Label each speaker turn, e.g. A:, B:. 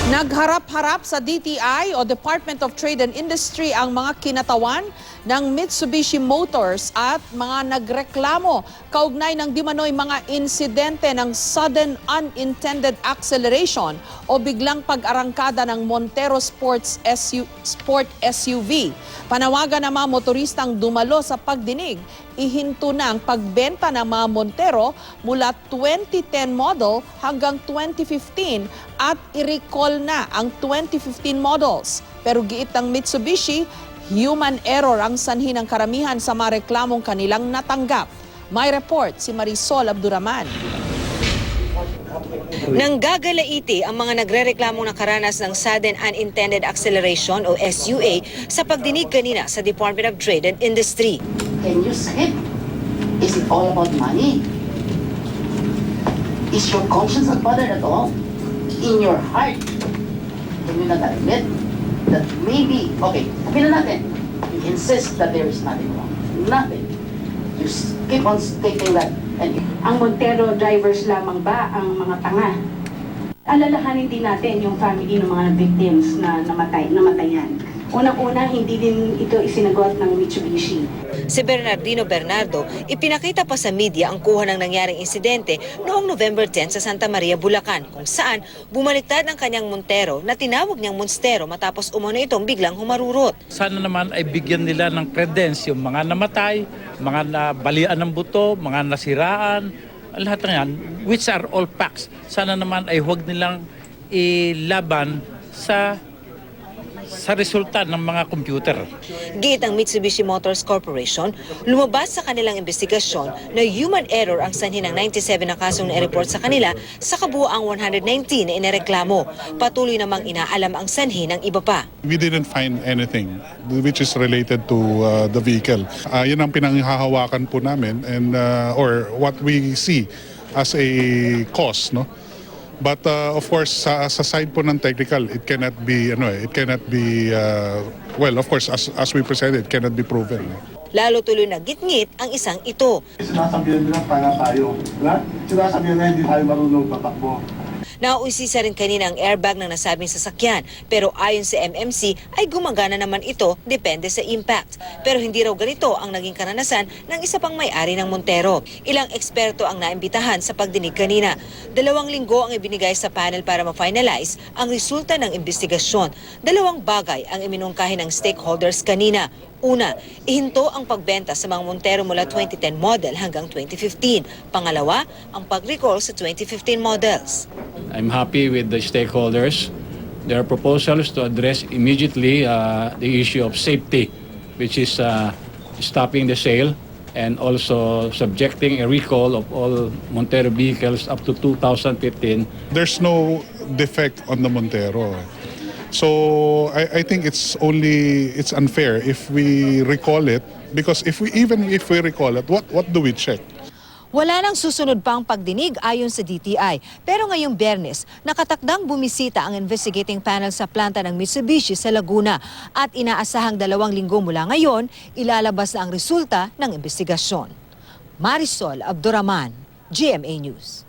A: Nagharap-harap sa DTI o Department of Trade and Industry ang mga kinatawan ng Mitsubishi Motors at mga nagreklamo kaugnay ng dimanoy mga insidente ng sudden unintended acceleration o biglang pag-arangkada ng Montero Sport SUV. Panawagan ng mga motoristang dumalo sa pagdinig, ihinto na ang pagbenta ng mga Montero mula 2010 model hanggang 2015 at i-recall na ang 2015 models. Pero giit ng Mitsubishi, human error ang sanhi ng karamihan sa mga reklamong kanilang natanggap. May report si Marisol Abduraman.
B: Nang gagalaiti ang mga nagrereklamong nakaranas ng sudden unintended acceleration o SUA sa pagdinig kanina sa Department of Trade and Industry.
C: Can you skip? Is it all about money? Is your conscience not bothered at all? In your heart, can you not admit that maybe, okay, sabihin na natin, you insist that there is nothing wrong. Nothing. You keep on stating that. And
D: ang Montero drivers lamang ba ang mga tanga? Alalahanin din natin yung family ng mga victims na namatayan. Unang-una, hindi din ito isinagot ng Mitsubishi.
B: Si Bernardino Bernardo, ipinakita pa sa media ang kuha ng nangyaring insidente noong November 10 sa Santa Maria, Bulacan, kung saan bumaliktad ang kanyang Montero na tinawag niyang Monstero matapos umano itong biglang humarurot.
E: Sana naman ay bigyan nila ng credence yung mga namatay, mga nabalian ng buto, mga nasiraan, lahat ng yan, which are all facts. Sana naman ay huwag nilang ilaban sa resulta ng mga computer.
B: Giit ang Mitsubishi Motors Corporation, lumabas sa kanilang investigasyon na human error ang sanhi ng 97 na kasong na-report sa kanila sa kabuuang 119 na inireklamo. Patuloy namang inaalam ang sanhi ng iba pa.
F: We didn't find anything which is related to the vehicle. Yun ang pinanghahawakan po namin and or what we see as a cause, no? But of course sa side po ng technical, it cannot be well, of course as we presented, it cannot be proven.
B: Lalo tuloy na gitngit ang isang ito.
G: Sinasabihan nila para tayo. Sinasabihan na hindi tayo marunong patakbo.
B: Nauusisa rin kanina ang airbag ng nasabing sasakyan, pero ayon sa MMC ay gumagana naman ito depende sa impact. Pero hindi raw ganito ang naging karanasan ng isa pang may-ari ng Montero. Ilang eksperto ang naimbitahan sa pagdinig kanina. 2 linggo ang ibinigay sa panel para ma-finalize ang resulta ng investigasyon. 2 bagay ang iminungkahi ng stakeholders kanina. Una, ihinto ang pagbenta sa mga Montero mula 2010 model hanggang 2015. Pangalawa, ang pag-recall sa 2015 models.
H: I'm happy with the stakeholders. There are proposals to address immediately the issue of safety, which is stopping the sale and also subjecting a recall of all Montero vehicles up to 2015.
F: There's no defect on the Montero. So I think it's unfair if we recall it, because even if we recall it, what do we check?
B: Wala nang susunod pang pagdinig ayon sa DTI. Pero ngayong Biyernes, nakatakdang bumisita ang investigating panel sa planta ng Mitsubishi sa Laguna at inaasahang 2 linggo mula ngayon, ilalabas na ang resulta ng investigasyon. Marisol Abduraman, GMA News.